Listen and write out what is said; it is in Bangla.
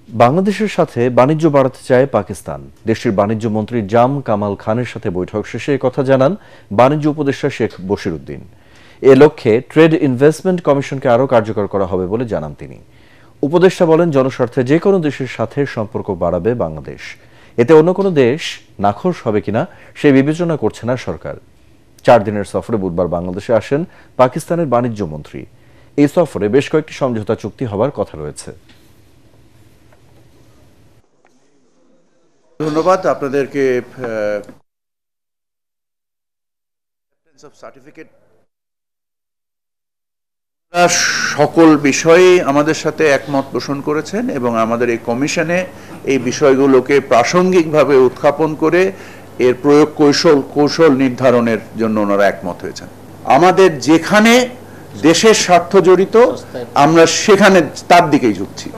বাংলাদেশের সাথে বাণিজ্য বাড়াতে চায় পাকিস্তান। দেশটির বাণিজ্য মন্ত্রী জাম কামাল খানের সাথে বৈঠক শেষে কথা জানান বাণিজ্য উপদেষ্টা শেখ বশির উদ্দিন। এ লক্ষ্যে ট্রেড ইনভেস্টমেন্ট কমিশনকে আরও কার্যকর করা হবে বলে জানান তিনি। উপদেষ্টা বলেন, জনস্বার্থে যে কোনো দেশের সাথে সম্পর্ক বাড়াবে বাংলাদেশ। এতে অন্য কোনো দেশ নাখোশ হবে কিনা সে বিবেচনা করছে না সরকার। 4 দিনের সফরে বুধবার বাংলাদেশে আসেন পাকিস্তানের বাণিজ্য মন্ত্রী। এই সফরে বেশ কয়েকটি সমঝোতা চুক্তি হবার কথা রয়েছে। ধন্যবাদ আপনাদেরকে। সার্টিফিকেট সকল বিষয়ে আমাদের সাথে একমত পোষণ করেছেন এবং আমাদের এই কমিশনে এই বিষয়গুলোকে প্রাসঙ্গিকভাবে উত্থাপন করে এর প্রয়োগ কৌশল নির্ধারণের জন্য ওনারা একমত হয়েছেন। আমাদের যেখানে দেশের স্বার্থ জড়িত আমরা সেখানে তার দিকেই ঝুঁকছি।